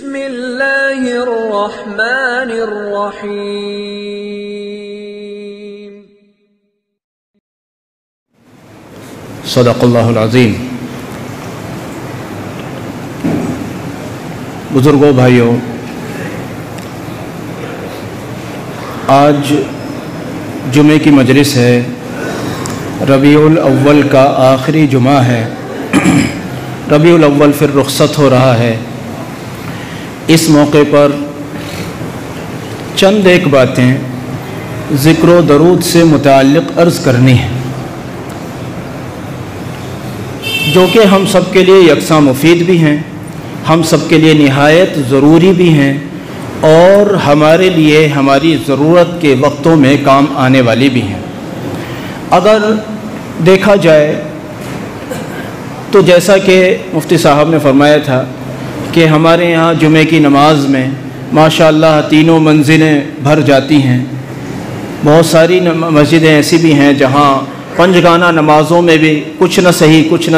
بسم اللہ الرحمن الرحیم۔ صدق اللہ العظیم۔ بزرگوں، بھائیوں، آج جمعے کی مجلس ہے، ربیع الاول کا آخری جمعہ ہے، ربیع الاول پھر رخصت ہو رہا ہے۔ اس موقع پر چند ایک باتیں ذکر و درود سے متعلق عرض کرنی ہیں، جو کہ ہم سب کے لیے یکساں مفید بھی ہیں، ہم سب کے لیے نہایت ضروری بھی ہیں، اور ہمارے لیے ہماری ضرورت کے وقتوں میں کام آنے والی بھی ہیں۔ اگر دیکھا جائے تو جیسا کہ مفتی صاحب نے فرمایا تھا کہ ہمارے یہاں جمعے کی نماز میں ماشاءاللہ تینوں منزلیں بھر جاتی ہیں۔ بہت ساری مسجدیں ایسی بھی ہیں جہاں پنجگانہ نمازوں میں بھی کچھ نہ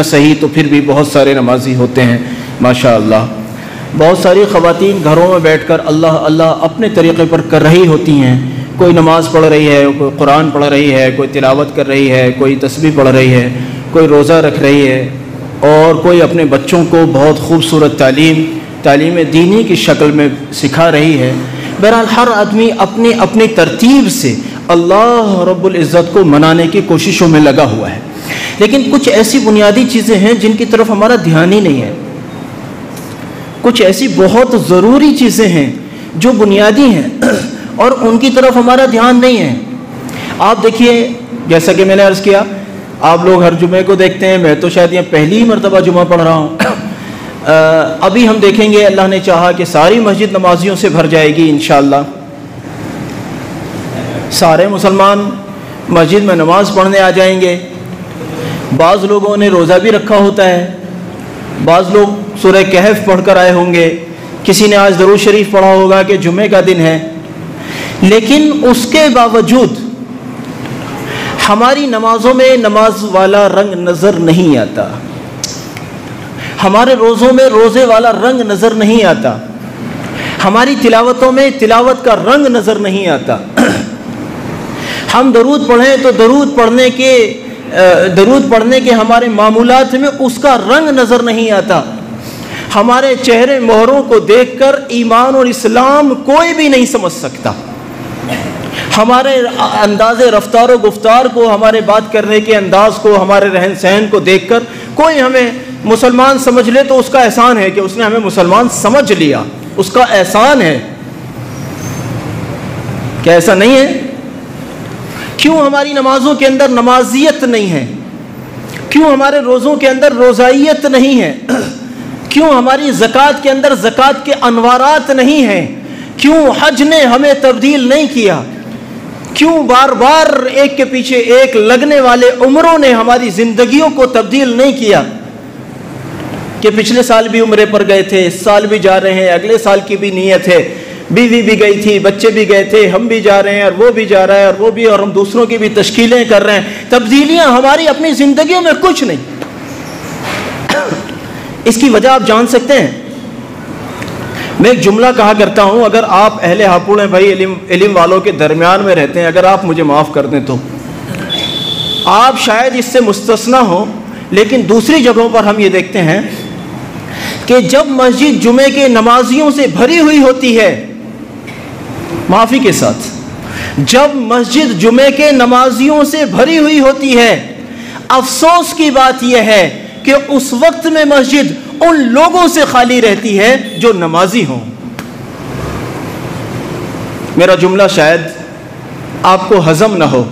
صحیح تو پھر بھی بہت سارے نمازی ہوتے ہیں ماشاءاللہ۔ بہت ساری خواتین گھروں میں بیٹھ کر اللہ اللہ اپنے طریقے پر کر رہی ہوتی ہیں، کوئی نماز پڑھ رہی ہے، کوئی قرآن پڑھ رہی ہے، کوئی تلاوت کر رہی ہے، کوئی تسبیح پڑھ رہی ہے، کوئی روزہ رکھ رہی ہے، اور کوئی اپنے بچوں کو بہت خوبصورت تعلیم دینی کی شکل میں سکھا رہی ہے۔ بہرحال ہر آدمی اپنی اپنی ترتیب سے اللہ رب العزت کو منانے کی کوششوں میں لگا ہوا ہے، لیکن کچھ ایسی بنیادی چیزیں ہیں جن کی طرف ہمارا دھیان ہی نہیں ہے۔ کچھ ایسی بہت ضروری چیزیں ہیں جو بنیادی ہیں اور ان کی طرف ہمارا دھیان نہیں ہے۔ آپ دیکھیے، جیسا کہ میں نے عرض کیا، آپ لوگ ہر جمعے کو دیکھتے ہیں، میں تو شاید یہ پہلی مرتبہ جمعہ پڑھ رہا ہوں۔ ابھی ہم دیکھیں گے، اللہ نے چاہا کہ ساری مسجد نمازیوں سے بھر جائے گی انشاءاللہ۔ سارے مسلمان مسجد میں نماز پڑھنے آ جائیں گے۔ بعض لوگوں نے روزہ بھی رکھا ہوتا ہے، بعض لوگ سورہ کہف پڑھ کر آئے ہوں گے، کسی نے آج درود شریف پڑھا ہوگا کہ جمعے کا دن ہے، لیکن اس کے باوجود ہماری نمازوں میں نماز والا رنگ نظر نہیں آتا، ہمارے روزوں میں روزے والا رنگ نظر نہیں آتا، ہماری تلاوتوں میں تلاوت کا رنگ نظر نہیں آتا۔ ہم درود پڑھیں تو درود پڑھنے کے ہمارے معمولات میں اس کا رنگ نظر نہیں آتا۔ ہمارے چہرے مہروں کو دیکھ کر ایمان اور اسلام کوئی بھی نہیں سمجھ سکتا۔ ہمارے انداز رفتار و گفتار کو، ہمارے بات کرنے کے انداز کو، ہمارے رہن سہن کو دیکھ کر کوئی ہمیں مسلمان سمجھ لے تو اس کا احسان ہے کہ اس نے ہمیں مسلمان سمجھ لیا، اس کا احسان ہے۔ کیا ایسا نہیں ہے؟ کیوں ہماری نمازوں کے اندر نمازیت نہیں ہے؟ کیوں ہمارے روزوں کے اندر روزائیت نہیں ہے؟ کیوں ہماری زکوٰۃ کے اندر زکوٰۃ کے انوارات نہیں ہیں؟ کیوں حج نے ہمیں تبدیل نہیں کیا؟ کیوں بار بار ایک کے پیچھے ایک لگنے والے عمروں نے ہماری زندگیوں کو تبدیل نہیں کیا؟ کہ پچھلے سال بھی عمرے پر گئے تھے، اس سال بھی جا رہے ہیں، اگلے سال کی بھی نیت ہے، بیوی بھی گئی تھی، بچے بھی گئے تھے، ہم بھی جا رہے ہیں، اور وہ بھی جا رہا ہے، اور وہ بھی، اور ہم دوسروں کی بھی تشکیلیں کر رہے ہیں۔ تبدیلیاں ہماری اپنی زندگیوں میں کچھ نہیں۔ اس کی وجہ آپ جان سکتے ہیں؟ میں ایک جملہ کہا کرتا ہوں، اگر آپ اہل ہاپوڑ ہیں بھائی، علم والوں کے درمیان میں رہتے ہیں، اگر آپ مجھے معاف کر دیں تو آپ شاید اس سے مستثنی ہوں، لیکن دوسری جگہوں پر ہم یہ دیکھتے ہیں کہ جب مسجد جمعے کے نمازیوں سے بھری ہوئی ہوتی ہے، معافی کے ساتھ، جب مسجد جمعے کے نمازیوں سے بھری ہوئی ہوتی ہے، افسوس کی بات یہ ہے کہ اس وقت میں مسجد ان لوگوں سے خالی رہتی ہے جو نمازی ہوں۔ میرا جملہ شاید آپ کو ہضم نہ ہو۔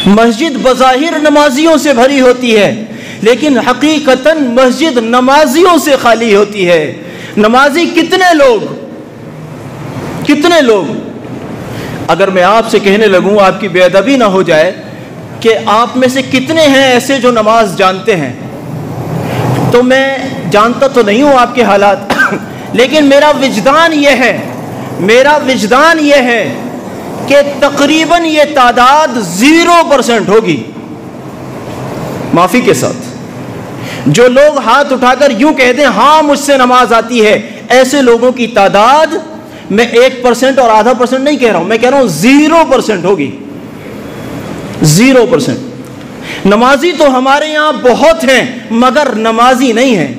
مسجد بظاہر نمازیوں سے بھری ہوتی ہے، لیکن حقیقتاً مسجد نمازیوں سے خالی ہوتی ہے۔ نمازی کتنے لوگ؟ اگر میں آپ سے کہنے لگوں، آپ کی بے ادبی نہ ہو جائے، کہ آپ میں سے کتنے ہیں ایسے جو نماز جانتے ہیں، تو میں جانتا تو نہیں ہوں آپ کے حالات، لیکن میرا وجدان یہ ہے کہ تقریباً یہ تعداد 0% ہوگی۔ معافی کے ساتھ، جو لوگ ہاتھ اٹھا کر یوں کہہ دیں ہاں مجھ سے نماز آتی ہے، ایسے لوگوں کی تعداد میں 1% اور آدھا % نہیں کہہ رہا ہوں، میں کہہ رہا ہوں 0% ہوگی، 0%۔ نمازی تو ہمارے یہاں بہت ہیں مگر نمازی نہیں ہیں۔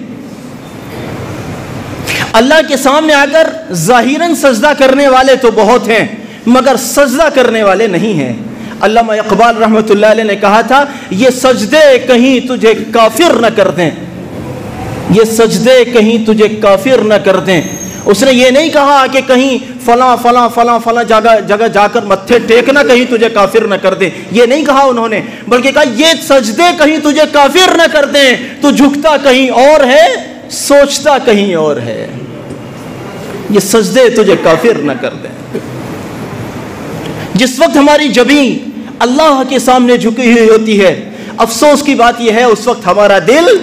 اللہ کے سامنے آ کر ظاہراً سجدہ کرنے والے تو بہت ہیں مگر سجدہ کرنے والے نہیں ہیں۔ علامہ اقبال رحمۃ اللہ علیہ نے کہا تھا، یہ سجدے کہیں تجھے کافر نہ کر دیں، یہ سجدے کہیں تجھے کافر نہ کر دیں۔ اس نے یہ نہیں کہا کہ کہیں فلاں فلاں فلاں فلاں جگہ جا کر متھے ٹیکنا کہیں تجھے کافر نہ کر دیں، یہ نہیں کہا انہوں نے، بلکہ کہا یہ سجدے کہیں تجھے کافر نہ کر دیں، تو جھکتا کہیں اور ہے سوچتا کہیں اور ہے، یہ سجدے تجھے کافر نہ کر دیں۔ جس وقت ہماری جبیں اللہ کے سامنے جھکی ہوئی ہوتی ہے، افسوس کی بات یہ ہے اس وقت ہمارا دل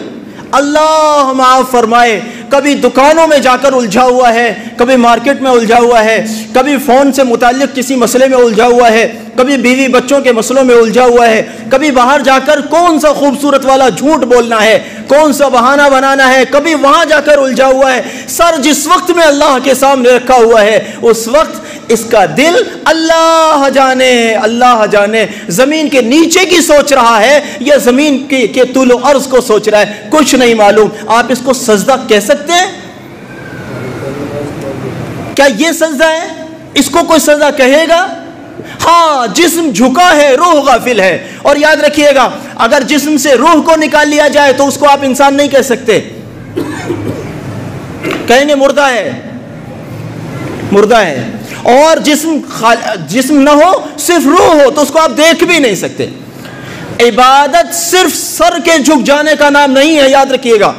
اللہ معاف فرمائے کبھی دکانوں میں جا کر الجھا ہوا ہے، کبھی مارکیٹ میں الجھا ہوا ہے، کبھی فون سے متعلق کسی مسئلے میں الجھا ہوا ہے، کبھی بیوی بچوں کے مسئلوں میں الجھا ہوا ہے، کبھی باہر جا کر کون سا خوبصورت والا جھوٹ بولنا ہے، کون سا بہانہ بنانا ہے، کبھی وہاں جا کر الجھا ہوا ہے۔ سر جس وقت میں اللہ کے سامنے رکھا ہوا ہے اس وقت اس کا دل اللہ جانے زمین کے نیچے کی سوچ رہا ہے یا زمین کے طول و عرض کو سوچ رہا ہے، کچھ نہیں معلوم۔ آپ اس کو سجدہ کہہ سکتے ہیں؟ کیا یہ سجدہ ہے؟ اس کو کوئی سجدہ کہے گا؟ ہاں، جسم جھکا ہے، روح غافل ہے۔ اور یاد رکھیے گا، اگر جسم سے روح کو نکال لیا جائے تو اس کو آپ انسان نہیں کہہ سکتے، کہیں گے مردہ ہے، مردہ ہے۔ اور جسم نہ ہو صرف روح ہو تو اس کو آپ دیکھ بھی نہیں سکتے۔ عبادت صرف سر کے جھک جانے کا نام نہیں ہے، یاد رکھیے گا۔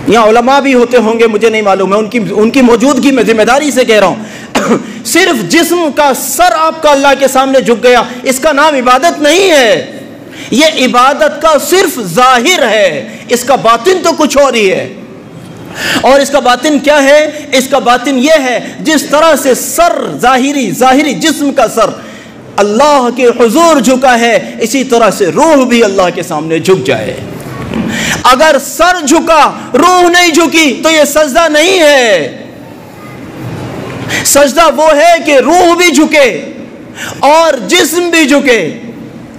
یہاں علماء بھی ہوتے ہوں گے، مجھے نہیں معلوم، میں ان کی موجودگی میں ذمہ داری سے کہہ رہا ہوں۔ صرف جسم کا سر آپ کا اللہ کے سامنے جھک گیا، اس کا نام عبادت نہیں ہے۔ یہ عبادت کا صرف ظاہر ہے، اس کا باطن تو کچھ اور ہی ہے۔ اور اس کا باطن کیا ہے؟ اس کا باطن یہ ہے، جس طرح سے سر ظاہری جسم کا سر اللہ کے حضور جھکا ہے، اسی طرح سے روح بھی اللہ کے سامنے جھک جائے۔ اگر سر جھکا روح نہیں جھکی تو یہ سجدہ نہیں ہے۔ سجدہ وہ ہے کہ روح بھی جھکے اور جسم بھی جھکے۔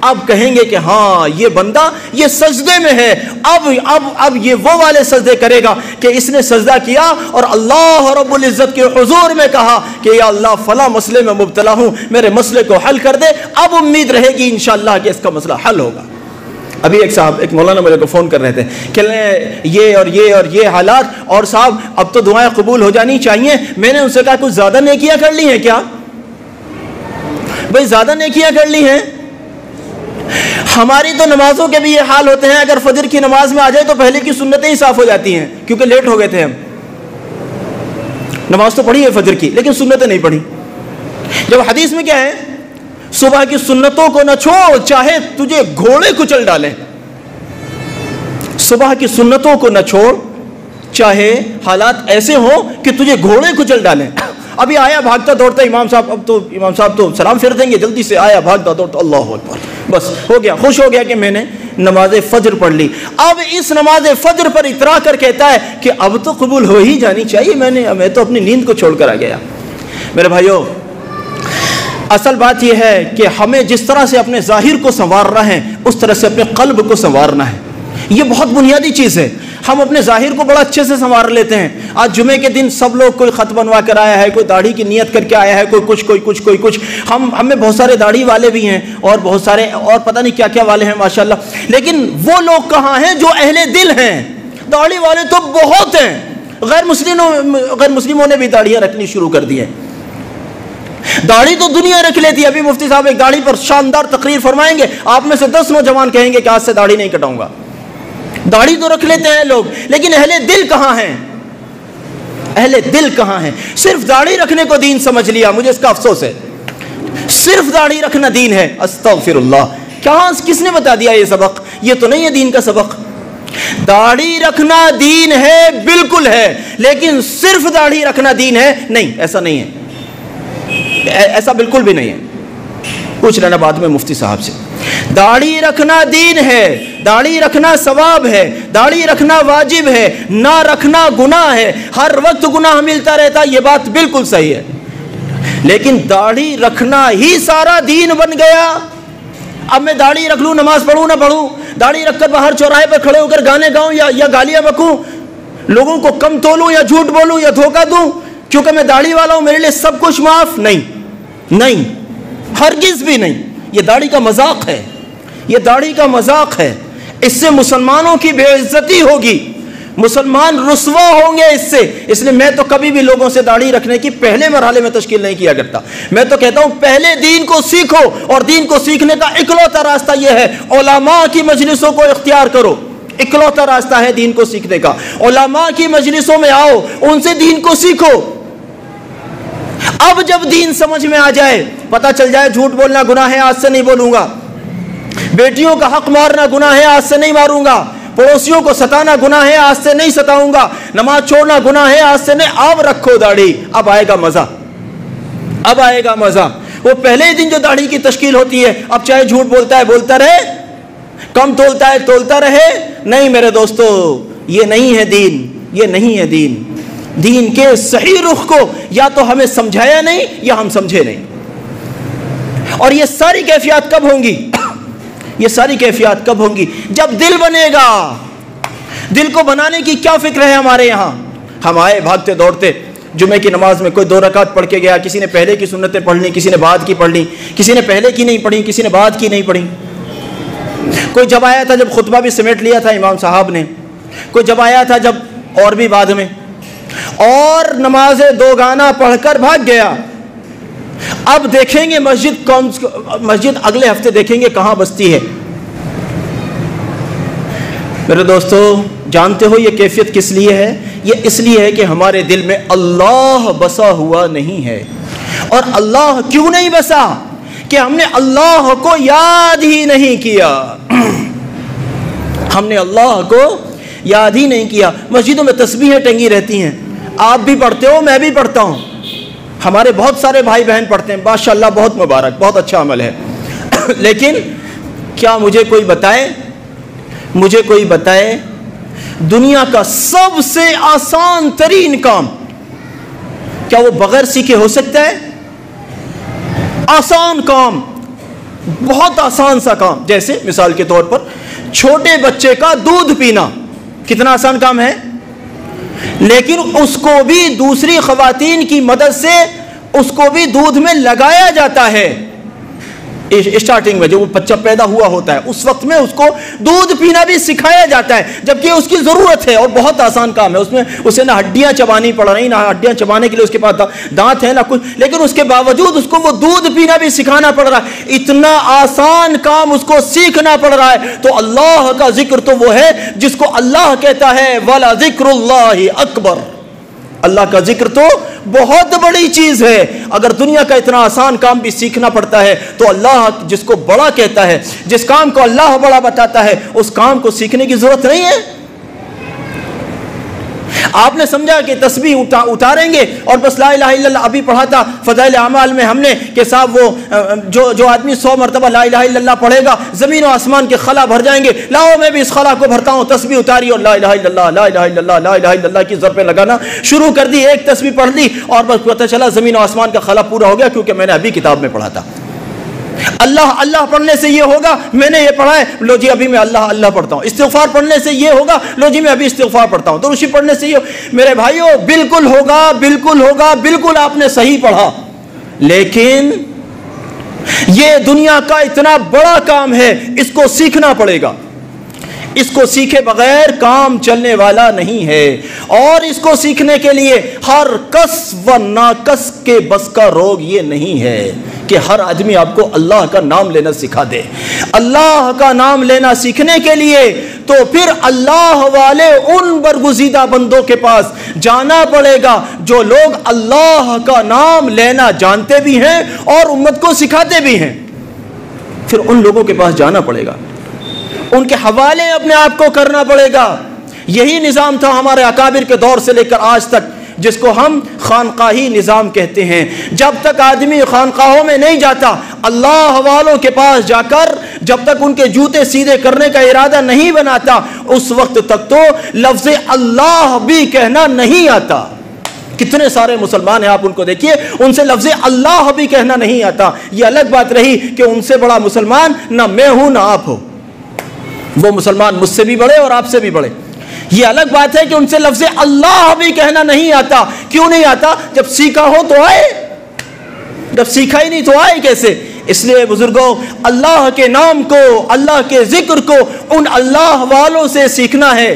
اب کہیں گے کہ ہاں یہ بندہ یہ سجدے میں ہے، اب یہ وہ والے سجدے کرے گا کہ اس نے سجدہ کیا اور اللہ رب العزت کے حضور میں کہا کہ یا اللہ فلاں مسئلے میں مبتلا ہوں، میرے مسئلے کو حل کر دے۔ اب امید رہے گی انشاءاللہ کہ اس کا مسئلہ حل ہوگا۔ ابھی ایک مولانا میرے کو فون کر رہے تھے کہ یہ اور یہ اور یہ حالات، اور صاحب اب تو دعائیں قبول ہو جانی چاہیے۔ میں نے ان سے کہا کچھ زیادہ نیکیاں کر لی ہیں کیا؟ بھئی زیادہ نیکیاں کر لی ہیں؟ ہماری تو نمازوں کے بھی یہ حال ہوتے ہیں، اگر فجر کی نماز میں آ جائے تو پہلے کی سنتیں ہی صاف ہو جاتی ہیں کیونکہ لیٹ ہو گئے تھے ہم۔ نماز تو پڑھی ہے فجر کی لیکن سنتیں نہیں پڑھی۔ جب حدیث میں کیا ہے؟ صبح کی سنتوں کو نہ چھوڑ چاہے تجھے گھوڑے کچل ڈالیں۔ صبح کی سنتوں کو نہ چھوڑ چاہے حالات ایسے ہوں کہ تجھے گھوڑے کچل ڈالیں۔ ابھی آیا بھاگتا دوڑتا امام صاحب تو سلام پھیر دیں گے، جلدی سے آیا بھاگتا دوڑتا اللہ اکبر، بس ہو گیا، خوش ہو گیا کہ میں نے نماز فجر پڑھ لی۔ اب اس نماز فجر پر اترا کر کہتا ہے کہ اب تو قبول ہو ہی جانی چاہیے، میں تو اپنی نیند کو چھوڑ کر آ گیا۔ میرے بھائیو، اصل بات یہ ہے کہ ہمیں جس طرح سے اپنے ظاہر کو سنوارنا ہے اس طرح سے اپنے قلب کو سنوارنا ہے۔ یہ بہت بنیادی چیز ہے۔ ہم اپنے ظاہر کو بڑا اچھے سے سنوار لیتے ہیں۔ آج جمعے کے دن سب لوگ کوئی خط بنوا کر آیا ہے، کوئی داڑھی کی نیت کر کے آیا ہے، کوئی کچھ۔ ہم میں بہت سارے داڑھی والے بھی ہیں اور بہت سارے اور پتہ نہیں کیا کیا والے ہیں ماشاءاللہ، لیکن وہ لوگ کہاں ہیں جو اہل دل ہیں؟ داڑھی والے تو بہت ہیں، غیر مسلموں نے بھی داڑھیاں رکھنی شروع کر دی ہیں۔ داڑھی تو دنیا رکھ لیتی ہے۔ ابھی مفتی صاحب ایک داڑھی پر شاندار تقریر فرمائیں گے، آپ میں سے 10 نوجوان کہیں گے کہ آج سے داڑھی نہیں کٹاؤں گا۔ داڑھی تو رکھ لیتے ہیں لوگ، لیکن اہل دل کہاں ہیں؟ اہل دل کہاں ہیں؟ صرف داڑھی رکھنے کو دین سمجھ لیا، مجھے اس کا افسوس ہے۔ صرف داڑھی رکھنا دین ہے؟ استغفر اللہ، کس نے بتا دیا یہ سبق؟ یہ تو نہیں ہے دین کا سبق۔ داڑھی رکھنا دین ہے، بالکل ہے، لیکن صرف داڑھی رکھنا دین ہے نہیں، ایسا نہیں ہے، ایسا بالکل بھی نہیں ہے۔ پوچھ لینا بعد میں مفتی صاحب سے۔ داڑھی رکھنا دین ہے، داڑھی رکھنا ثواب ہے، داڑھی رکھنا واجب ہے، نہ رکھنا گناہ ہے، ہر وقت گناہ ملتا رہتا، یہ بات بالکل صحیح ہے، لیکن داڑھی رکھنا ہی سارا دین بن گیا۔ اب میں داڑھی رکھ لوں، نماز پڑھوں نہ پڑھوں، داڑھی رکھ کر باہر چوراہے پر کھڑے ہو کر گانے گاؤں یا گالیاں بکوں، لوگوں کو کم تولوں یا جھوٹ بولوں یا دھوکہ دوں کیونکہ میں داڑھی والا ہوں، میرے لیے سب کچھ معاف؟ نہیں، ہرگز بھی نہیں۔ یہ داڑھی کا مذاق ہے، یہ داڑھی کا مذاق ہے، اس سے مسلمانوں کی بے عزتی ہوگی، مسلمان رسوا ہوں گے اس سے۔ اس لیے میں تو کبھی بھی لوگوں سے داڑھی رکھنے کی پہلے مرحلے میں تشکیل نہیں کیا کرتا۔ میں تو کہتا ہوں پہلے دین کو سیکھو، اور دین کو سیکھنے کا اکلوتا راستہ یہ ہے علماء کی مجلسوں کو اختیار کرو، اکلوتا راستہ ہے دین کو سیکھنے کا۔ علماء کی مجلسوں میں آؤ، ان سے دین کو سیکھو۔ اب جب دین سمجھ میں آ جائے، پتہ چل جائے جھوٹ بولنا گناہ ہے، آج سے نہیں بولوں گا، بیٹیوں کا حق مارنا گناہ ہے، آج سے نہیں ماروں گا، پڑوسیوں کو ستانا گناہ ہے، آج سے نہیں ستاؤں گا، نماز چھوڑنا گناہ ہے، آج سے نہیں۔ اب رکھو داڑھی، اب آئے گا مزہ، اب آئے گا مزہ۔ وہ پہلے دن جو داڑھی کی تشکیل ہوتی ہے، اب چاہے جھوٹ بولتا ہے بولتا رہے، کم تولتا ہے تولتا رہے۔ نہیں میرے دوستو، یہ نہیں ہے دین، یہ نہیں ہے دین۔ دین کے صحیح رخ کو یا تو ہمیں سمجھایا نہیں یا ہم سمجھے نہیں۔ اور یہ ساری کیفیات کب ہوں گی؟ یہ ساری کیفیات کب ہوں گی؟ جب دل بنے گا۔ دل کو بنانے کی کیا فکر ہے ہمارے یہاں؟ ہم آئے بھاگتے دوڑتے، جمعے کی نماز میں کوئی 2 رکعت پڑھ کے گیا، کسی نے پہلے کی سنتیں پڑھ لی، کسی نے بعد کی پڑھ لی، کسی نے پہلے کی نہیں پڑھی، کسی نے بعد کی نہیں پڑھی۔ کوئی جب آیا تھا جب خطبہ بھی سمیٹ لیا تھا امام صاحب نے، کوئی جب آیا تھا جب اور بھی بعد میں، اور نماز 2 گانا پڑھ کر بھاگ گیا۔ اب دیکھیں گے مسجد اگلے ہفتے دیکھیں گے کہاں بستی ہے۔ میرے دوستو جانتے ہو یہ کیفیت کس لیے ہے؟ یہ اس لیے ہے کہ ہمارے دل میں اللہ بسا ہوا نہیں ہے۔ اور اللہ کیوں نہیں بسا؟ کہ ہم نے اللہ کو یاد ہی نہیں کیا، ہم نے اللہ کو یاد ہی نہیں کیا۔ مسجدوں میں تسبیحیں ٹنگی رہتی ہیں، آپ بھی پڑھتے ہو، میں بھی پڑھتا ہوں، ہمارے بہت سارے بھائی بہن پڑھتے ہیں، ماشاءاللہ بہت مبارک، بہت اچھا عمل ہے۔ لیکن کیا مجھے کوئی بتائے دنیا کا سب سے آسان ترین کام کیا وہ بغیر سیکھے ہو سکتا ہے؟ آسان کام، بہت آسان سا کام، جیسے مثال کے طور پر چھوٹے بچے کا دودھ پینا، کتنا آسان کام ہے، لیکن اس کو بھی دوسری خواتین کی مدد سے اس کو بھی دودھ میں لگایا جاتا ہے۔ اسٹارٹنگ میں جب وہ بچہ پیدا ہوا ہوتا ہے اس وقت میں اس کو دودھ پینا بھی سکھایا جاتا ہے، جبکہ اس کی ضرورت ہے، اور بہت آسان کام ہے۔ اس میں اسے نہ ہڈیاں چبانی پڑ رہی، نہ ہڈیاں چبانے کے لیے اس کے پاس دانت ہے نہ کچھ، لیکن اس کے باوجود اس کو وہ دودھ پینا بھی سکھانا پڑ رہا ہے۔ اتنا آسان کام اس کو سیکھنا پڑ رہا ہے، تو اللہ کا ذکر تو وہ ہے جس کو اللہ کہتا ہے وَلَا ذِكْرُ اللَّهِ أَكْبَرُ، اللہ کا ذکر تو بہت بڑی چیز ہے۔ اگر دنیا کا اتنا آسان کام بھی سیکھنا پڑتا ہے تو اللہ جس کو بڑا کہتا ہے، جس کام کو اللہ بڑا بتاتا ہے، اس کام کو سیکھنے کی ضرورت نہیں ہے۔ آپ نے سمجھا کہ تسبیح اتاریں گے اور بس لا الہ الا اللہ، ابھی پڑھا تھا فضائل اعمال میں ہم نے کہ صاحب وہ جو آدمی 100 مرتبہ لا الہ الا اللہ پڑھے گا زمین و آسمان کے خلا بھر جائیں گے۔ لاؤ میں بھی اس خلا کو بھرتا ہوں، تسبیح اتاری اور لا الہ الا اللہ لا الہ الا اللہ لا الہ الا اللہ کی ضربیں لگانا شروع کر دی، ایک تسبیح پڑھ لی اور بس پتہ چلا زمین و آسمان کا خلا پورا ہو گیا، کیونکہ میں نے ابھی کتاب میں پڑھا تھا۔ اللہ اللہ پڑھنے سے یہ ہوگا، میں نے یہ پڑھا ہے، لو جی ابھی میں اللہ اللہ پڑھتا ہوں۔ استغفار پڑھنے سے یہ ہوگا، لو جی میں ابھی استغفار پڑھتا ہوں۔ درود شریف پڑھنے سے یہ، میرے بھائیو بالکل ہوگا، بالکل ہوگا، بالکل آپ نے صحیح پڑھا، لیکن یہ دنیا کا اتنا بڑا کام ہے، اس کو سیکھنا پڑے گا۔ اس کو سیکھے بغیر کام چلنے والا نہیں ہے، اور اس کو سیکھنے کے لیے ہر کس و ناکس کے بس کا روگ یہ نہیں ہے کہ ہر آدمی آپ کو اللہ کا نام لینا سکھا دے۔ اللہ کا نام لینا سیکھنے کے لیے تو پھر اللہ والے ان برگزیدہ بندوں کے پاس جانا پڑے گا جو لوگ اللہ کا نام لینا جانتے بھی ہیں اور امت کو سکھاتے بھی ہیں۔ پھر ان لوگوں کے پاس جانا پڑے گا، ان کے حوالے اپنے آپ کو کرنا پڑے گا۔ یہی نظام تھا ہمارے اکابر کے دور سے لے کر آج تک۔ جس کو ہم خانقاہی نظام کہتے ہیں. جب تک آدمی خانقاہوں میں نہیں جاتا، اللہ والوں کے پاس جا کر جب تک ان کے جوتے سیدھے کرنے کا ارادہ نہیں بناتا، اس وقت تک تو لفظ اللہ بھی کہنا نہیں آتا. کتنے سارے مسلمان ہیں، آپ ان کو دیکھیے، ان سے لفظ اللہ بھی کہنا نہیں آتا. یہ الگ بات رہی کہ ان سے بڑا مسلمان نہ میں ہوں نہ آپ ہو، وہ مسلمان مجھ سے بھی بڑے اور آپ سے بھی بڑے. یہ الگ بات ہے کہ ان سے لفظ اللہ بھی کہنا نہیں آتا. کیوں نہیں آتا؟ جب سیکھا ہو تو آئے، جب سیکھا ہی نہیں تو آئے کیسے؟ اس لیے بزرگوں، اللہ کے نام کو، اللہ کے ذکر کو ان اللہ والوں سے سیکھنا ہے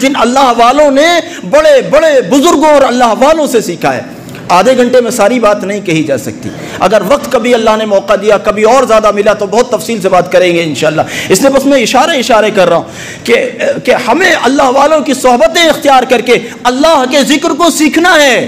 جن اللہ والوں نے بڑے بڑے بزرگوں اور اللہ والوں سے سیکھا ہے. آدھے گھنٹے میں ساری بات نہیں کہی جا سکتی. اگر وقت کبھی اللہ نے موقع دیا، کبھی اور زیادہ ملا تو بہت تفصیل سے بات کریں گے انشاءاللہ. اس لیے بس میں اشارے کر رہا ہوں کہ ہمیں اللہ والوں کی صحبتیں اختیار کر کے اللہ کے ذکر کو سیکھنا ہے.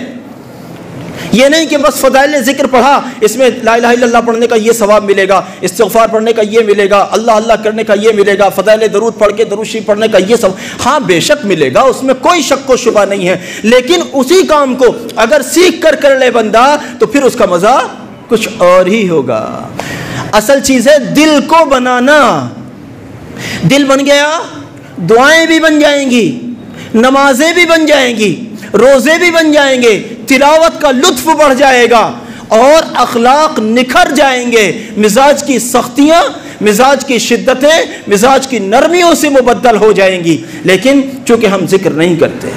یہ نہیں کہ بس فضائل ذکر پڑھا، اس میں لا الہ الا اللہ پڑھنے کا یہ ثواب ملے گا، استغفار پڑھنے کا یہ ملے گا، اللہ اللہ کرنے کا یہ ملے گا، فضائل درود پڑھ کے درود شریف پڑھنے کا یہ ثواب. ہاں بے شک ملے گا، اس میں کوئی شک و شبہ نہیں ہے. لیکن اسی کام کو اگر سیکھ کر لے بندہ تو پھر اس کا مزہ کچھ اور ہی ہوگا. اصل چیز ہے دل کو بنانا. دل بن گیا، دعائیں بھی بن جائیں گی، نمازیں بھی بن جائیں گی، روزے بھی بن جائیں گے، تلاوت کا لطف بڑھ جائے گا اور اخلاق نکھر جائیں گے. مزاج کی سختیاں، مزاج کی شدتیں، مزاج کی نرمیوں سے مبدل ہو جائیں گی. لیکن چونکہ ہم ذکر نہیں کرتے،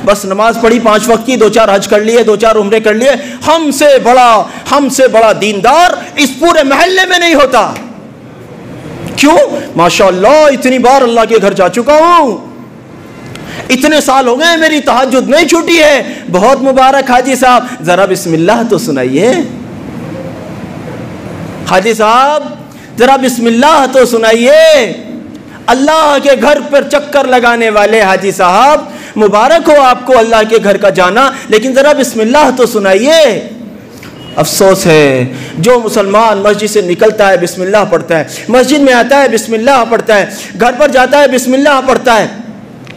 بس نماز پڑھی 5 وقت کی، 2-4 حج کر لیے، 2-4 عمرے کر لیے، ہم سے بڑا دیندار اس پورے محلے میں نہیں ہوتا. کیوں؟ ماشاءاللہ اتنی بار اللہ کے گھر جا چکا ہوں، اتنے سال ہو گئے میری تہجد نہیں چھوٹی ہے. بہت مبارک حاجی صاحب، ذرا بسم اللہ تو سنائیے. حاجی صاحب ذرا بسم اللہ تو سنائیے. اللہ کے گھر پر چکر لگانے والے حاجی صاحب، مبارک ہو آپ کو اللہ کے گھر کا جانا، لیکن ذرا بسم اللہ تو سنائیے. افسوس ہے جو مسلمان مسجد سے نکلتا ہے بسم اللہ پڑھتا ہے، مسجد میں آتا ہے بسم اللہ پڑھتا ہے، گھر پر جاتا ہے بسم اللہ پڑھتا ہے،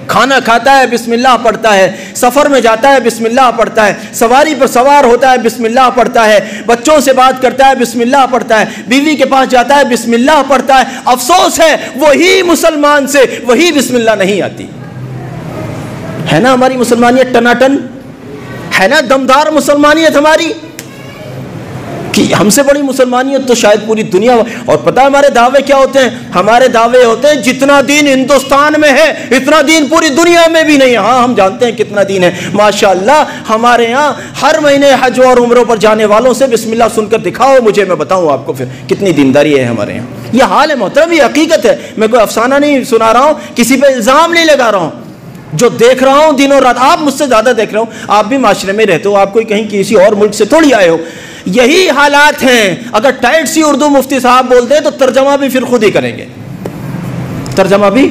کھانا کھاتا ہے بسم اللہ پڑھتا ہے، سفر میں جاتا ہے بسم اللہ پڑھتا ہے، سواری پر سوار ہوتا ہے بسم اللہ پڑھتا ہے، بچوں سے بات کرتا ہے بسم اللہ پڑھتا ہے، بیوی کے پاس جاتا ہے بسم اللہ پڑھتا ہے. افسوس ہے وہی مسلمان سے وہی بسم اللہ نہیں آتی. ہے نا ہماری مسلمانیت ٹناٹن؟ ہے نا دمدار مسلمانیت ہماری؟ کہ ہم سے بڑی مسلمانیت تو شاید پوری دنیا. اور پتہ ہے ہمارے دعوے کیا ہوتے ہیں؟ ہمارے دعوے ہوتے ہیں جتنا دین ہندوستان میں ہے اتنا دین پوری دنیا میں بھی نہیں ہے. ہاں ہم جانتے ہیں کتنا دین ہے ماشاءاللہ. ہمارے ہاں ہر مہینے حج اور عمروں پر جانے والوں سے بسم اللہ سن کر دکھاؤ مجھے، میں بتاؤں آپ کو پھر کتنی دینداری ہے ہمارے یہاں. یہ حال ہے محترم، یہ حقیقت ہے. میں کوئی افسانہ نہیں سنا رہا ہوں، کسی پہ الزام نہیں لگا رہا ہوں. جو دیکھ رہا ہوں دن اور رات، آپ مجھ سے زیادہ دیکھ رہا ہوں، آپ بھی معاشرے میں رہتے ہو، آپ کوئی کہیں کسی اور ملک سے تھوڑی آئے ہو. یہی حالات ہیں. اگر ٹائٹ سی اردو مفتی صاحب بولتے ہیں تو ترجمہ بھی پھر خود ہی کریں گے، ترجمہ بھی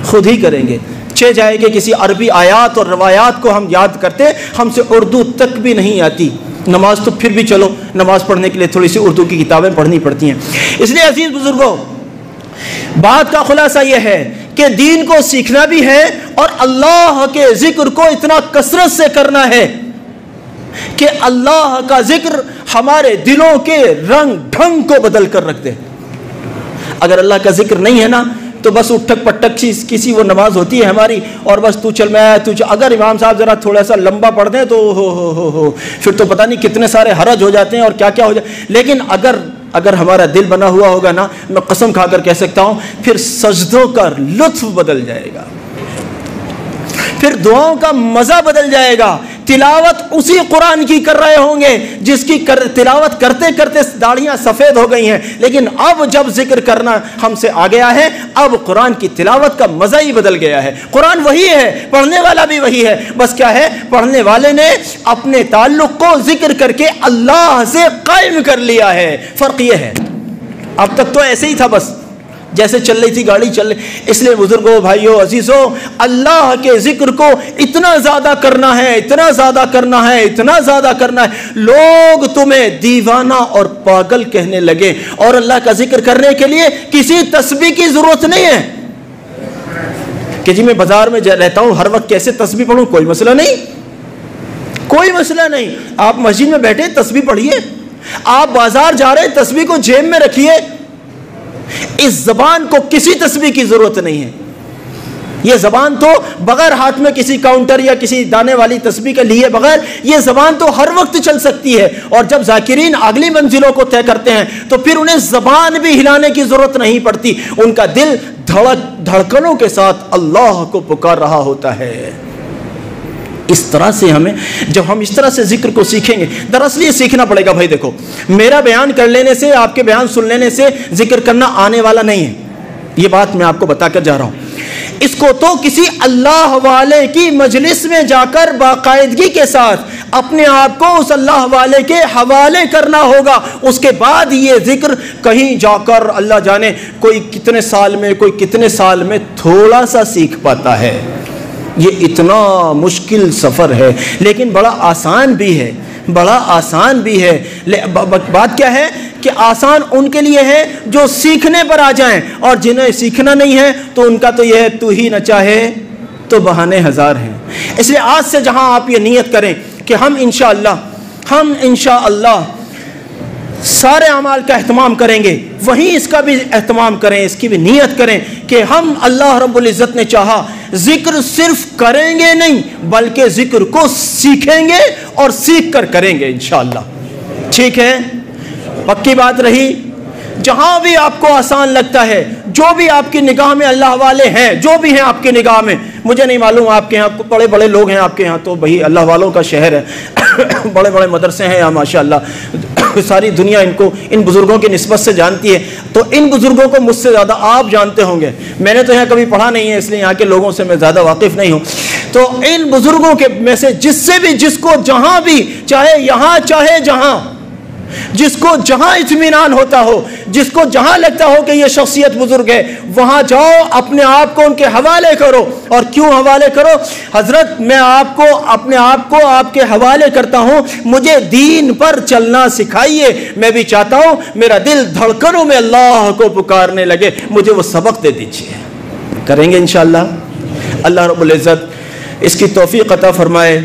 خود ہی کریں گے. چھ جائے کہ کسی عربی آیات اور روایات کو ہم یاد کرتے، ہم سے اردو تک بھی نہیں آتی. نماز تو پھر بھی چلو، نماز پڑھنے کے لیے تھوڑی سی اردو کی کتابیں پڑھنی پڑتی ہیں. اس لیے عزیز بزرگوں، بات کا خلاصہ یہ ہے کہ دین کو سیکھنا بھی ہے اور اللہ کے ذکر کو اتنا کثرت سے کرنا ہے کہ اللہ کا ذکر ہمارے دلوں کے رنگ ڈھنگ کو بدل کر رکھ دے. اگر اللہ کا ذکر نہیں ہے نا تو بس اٹھک پٹک کسی وہ نماز ہوتی ہے ہماری، اور بس تو چل میں تجھ. اگر امام صاحب ذرا تھوڑا سا لمبا پڑھ دیں تو ہو پھر تو پتہ نہیں کتنے سارے حرج ہو جاتے ہیں اور کیا کیا ہو جائے. لیکن اگر ہمارا دل بنا ہوا ہوگا نا، میں قسم کھا کر کہہ سکتا ہوں پھر سجدوں کا لطف بدل جائے گا، پھر دعاؤں کا مزہ بدل جائے گا. تلاوت اسی قرآن کی کر رہے ہوں گے جس کی تلاوت کرتے کرتے داڑیاں سفید ہو گئی ہیں، لیکن اب جب ذکر کرنا ہم سے آ گیا ہے، اب قرآن کی تلاوت کا مزہ ہی بدل گیا ہے. قرآن وہی ہے، پڑھنے والا بھی وہی ہے، بس کیا ہے، پڑھنے والے نے اپنے تعلق کو ذکر کر کے اللہ سے قائم کر لیا ہے. فرق یہ ہے، اب تک تو ایسے ہی تھا، بس جیسے چل رہی تھی گاڑی چل رہی. اس لیے بزرگوں، بھائیوں، عزیزوں، اللہ کے ذکر کو اتنا زیادہ کرنا ہے، اتنا زیادہ کرنا ہے، اتنا زیادہ کرنا ہے، لوگ تمہیں دیوانہ اور پاگل کہنے لگے. اور اللہ کا ذکر کرنے کے لیے کسی تسبیح کی ضرورت نہیں ہے کہ جی میں بازار میں رہتا ہوں ہر وقت کیسے تسبیح پڑھوں، کوئی مسئلہ نہیں. کوئی مسئلہ نہیں. آپ مسجد میں بیٹھے تسبیح پڑھیے, آپ بازار جا رہے تسبیح کو جیب میں رکھیے. اس زبان کو کسی تسبیح کی ضرورت نہیں ہے. یہ زبان تو بغیر ہاتھ میں کسی کاؤنٹر یا کسی دانے والی تسبیح کے لیے بغیر, یہ زبان تو ہر وقت چل سکتی ہے. اور جب ذاکرین اگلی منزلوں کو طے کرتے ہیں تو پھر انہیں زبان بھی ہلانے کی ضرورت نہیں پڑتی. ان کا دل دھڑکنوں کے ساتھ اللہ کو پکار رہا ہوتا ہے. اس طرح سے جب ہم اس طرح سے ذکر کو سیکھیں گے, دراصل یہ سیکھنا پڑے گا بھائی. دیکھو, میرا بیان کر لینے سے, آپ کے بیان سن لینے سے ذکر کرنا آنے والا نہیں ہے. یہ بات میں آپ کو بتا کر جا رہا ہوں. اس کو تو کسی اللہ والے کی مجلس میں جا کر باقاعدگی کے ساتھ اپنے آپ کو اس اللہ والے کے حوالے کرنا ہوگا. اس کے بعد یہ ذکر کہیں جا کر اللہ جانے کوئی کتنے سال میں, کوئی کتنے سال میں تھوڑا سا سیکھ پاتا ہے. یہ اتنا مشکل سفر ہے, لیکن بڑا آسان بھی ہے, بڑا آسان بھی ہے. بات کیا ہے کہ آسان ان کے لیے ہے جو سیکھنے پر آ جائیں, اور جنہیں سیکھنا نہیں ہے تو ان کا تو یہ ہے تو ہی نہ چاہے تو بہانے ہزار ہیں. اس لیے آج سے جہاں آپ یہ نیت کریں کہ ہم انشاءاللہ سارے اعمال کا اہتمام کریں گے, وہیں اس کا بھی اہتمام کریں, اس کی بھی نیت کریں کہ ہم اللہ رب العزت نے چاہا ذکر صرف کریں گے نہیں بلکہ ذکر کو سیکھیں گے اور سیکھ کر کریں گے انشاءاللہ. ٹھیک ہے, پکی بات رہی. جہاں بھی آپ کو آسان لگتا ہے, جو بھی آپ کی نگاہ میں اللہ والے ہیں, جو بھی ہیں آپ کی نگاہ میں, مجھے نہیں معلوم آپ کے یہاں بڑے بڑے لوگ ہیں, آپ کے یہاں تو بھائی اللہ والوں کا شہر ہے, بڑے بڑے مدرسے ہیں ماشاءاللہ, ساری دنیا ان بزرگوں کی نسبت سے جانتی ہے. تو ان بزرگوں کو مجھ سے زیادہ آپ جانتے ہوں گے. میں نے تو یہاں کبھی پڑھا نہیں ہے, اس لیے یہاں کے لوگوں سے میں زیادہ واقف نہیں ہوں. تو ان بزرگوں کے میں سے جس کو جہاں بھی, چاہے یہاں چاہے جہاں, جس کو جہاں اطمینان ہوتا ہو, جس کو جہاں لگتا ہو کہ یہ شخصیت بزرگ ہے, وہاں جاؤ, اپنے آپ کو ان کے حوالے کرو. اور کیوں حوالے کرو؟ حضرت میں اپنے آپ کو آپ کے حوالے کرتا ہوں, مجھے دین پر چلنا سکھائیے. میں بھی چاہتا ہوں میرا دل دھڑکنوں میں اللہ کو پکارنے لگے, مجھے وہ سبق دے دیجیے. کریں گے انشاءاللہ. اللہ رب العزت اس کی توفیق عطا فرمائے.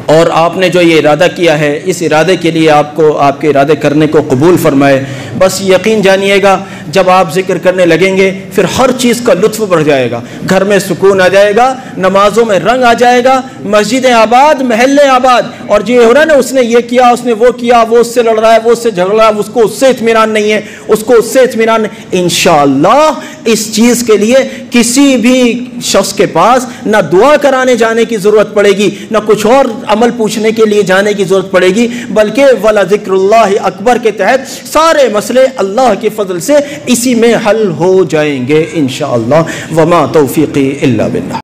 اور آپ نے جو یہ ارادہ کیا ہے, اس ارادے کے لیے آپ کے ارادے کرنے کو قبول فرمائے. بس یقین جانیے گا, جب آپ ذکر کرنے لگیں گے پھر ہر چیز کا لطف بڑھ جائے گا, گھر میں سکون آ جائے گا, نمازوں میں رنگ آ جائے گا, مسجدیں آباد, محلے آباد. اور جو ہو رہا ہے نا, اس نے یہ کیا, اس نے وہ کیا, وہ اس سے لڑ رہا ہے, وہ اس سے جھگڑ رہا ہے, اس کو اس سے اطمینان نہیں ہے, اس کو اس سے اطمینان نہیں. انشاءاللہ اس چیز کے لیے کسی بھی شخص کے پاس نہ دعا کرانے جانے کی ضرورت پڑے گی, نہ کچھ اور عمل پوچھنے کے لیے جانے کی ضرورت پڑے گی, بلکہ وَلَا ذِكْرُ اللَّهِ اکبر کے تحت سارے مسئلے اللہ کے فضل سے اسی میں حل ہو جائیں گے انشاءاللہ. وما توفیقی الا باللہ.